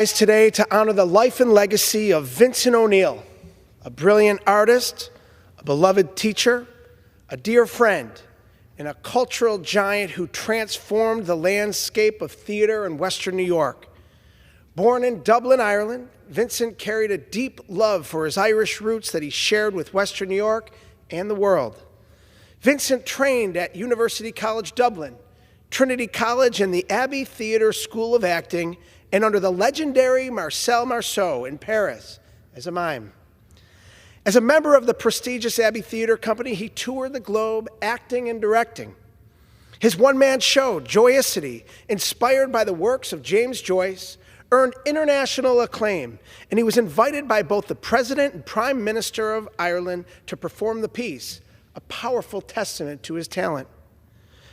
Today to honor the life and legacy of Vincent O'Neill, a brilliant artist, a beloved teacher, a dear friend, and a cultural giant who transformed the landscape of theater in Western New York. Born in Dublin, Ireland, Vincent carried a deep love for his Irish roots that he shared with Western New York and the world. Vincent trained at University College Dublin, Trinity College, and the Abbey Theatre School of Acting, and under the legendary Marcel Marceau in Paris as a mime. As a member of the prestigious Abbey Theatre Company, he toured the globe acting and directing. His one-man show, Joyicity, inspired by the works of James Joyce, earned international acclaim, and he was invited by both the President and Prime Minister of Ireland to perform the piece, a powerful testament to his talent.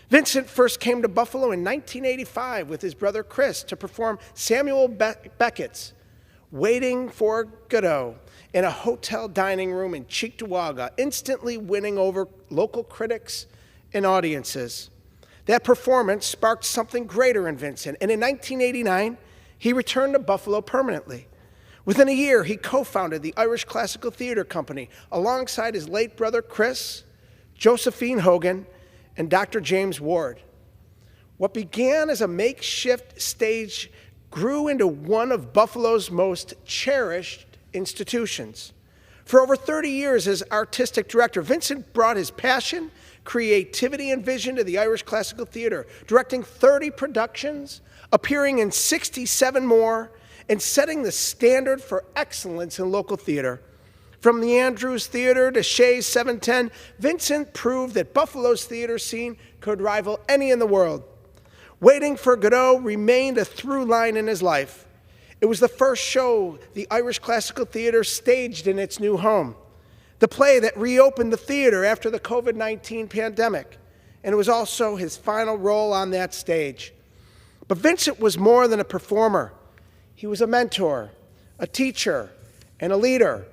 Vincent first came to Buffalo in 1985 with his brother Chris to perform Samuel Beckett's Waiting for Godot in a hotel dining room in Cheektowaga, instantly winning over local critics and audiences. That performance sparked something greater in Vincent, and in 1989, he returned to Buffalo permanently. Within a year, he co-founded the Irish Classical Theatre Company alongside his late brother Chris, Josephine Hogan, and Dr. James Ward. What began as a makeshift stage grew into one of Buffalo's most cherished institutions. For over 30 years as artistic director, Vincent brought his passion, creativity, and vision to the Irish Classical Theatre, directing 30 productions, appearing in 67 more, and setting the standard for excellence in local theater. From the Andrews Theater to Shea's 710, Vincent proved that Buffalo's theater scene could rival any in the world. Waiting for Godot remained a through line in his life. It was the first show the Irish Classical Theatre staged in its new home, the play that reopened the theater after the COVID-19 pandemic, and it was also his final role on that stage. But Vincent was more than a performer. He was a mentor, a teacher, and a leader.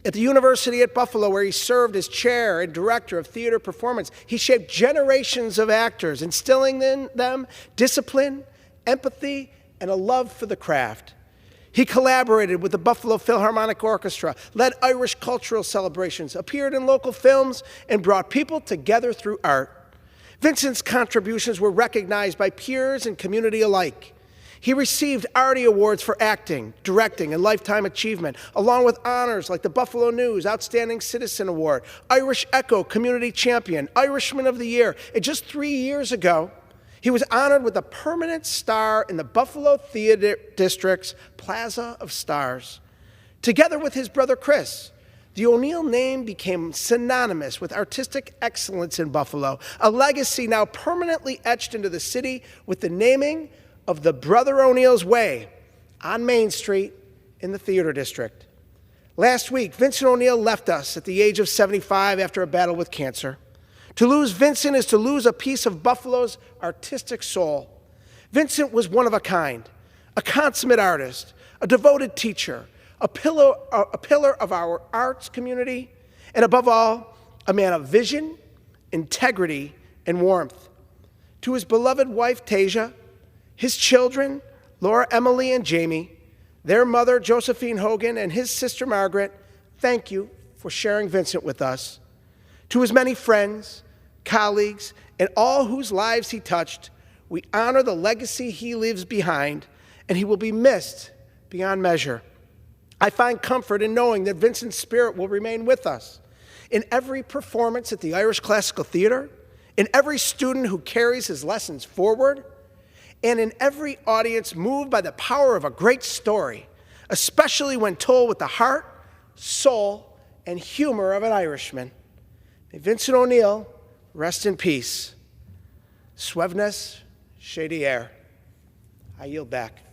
At the University at Buffalo, where he served as chair and director of theater performance, he shaped generations of actors, instilling in them discipline, empathy, and a love for the craft. He collaborated with the Buffalo Philharmonic Orchestra, led Irish cultural celebrations, appeared in local films, and brought people together through art. Vincent's contributions were recognized by peers and community alike. He received Artie Awards for acting, directing, and lifetime achievement, along with honors like the Buffalo News Outstanding Citizen Award, Irish Echo Community Champion, Irishman of the Year. And just 3 years ago, he was honored with a permanent star in the Buffalo Theater District's Plaza of Stars. Together with his brother Chris, the O'Neill name became synonymous with artistic excellence in Buffalo, a legacy now permanently etched into the city with the naming of the Brother O'Neill's Way on Main Street in the Theater District. Last week, Vincent O'Neill left us at the age of 75 after a battle with cancer. To lose Vincent is to lose a piece of Buffalo's artistic soul. Vincent was one of a kind, a consummate artist, a devoted teacher, a pillar of our arts community, and above all, a man of vision, integrity, and warmth. To his beloved wife, Tasia, his children, Laura, Emily, and Jamie, their mother, Josephine Hogan, and his sister, Margaret, thank you for sharing Vincent with us. To his many friends, colleagues, and all whose lives he touched, we honor the legacy he leaves behind, and he will be missed beyond measure. I find comfort in knowing that Vincent's spirit will remain with us. In every performance at the Irish Classical Theatre, in every student who carries his lessons forward, and in every audience moved by the power of a great story, especially when told with the heart, soul, and humor of an Irishman. May Vincent O'Neill rest in peace. Suevnes, shady air. I yield back.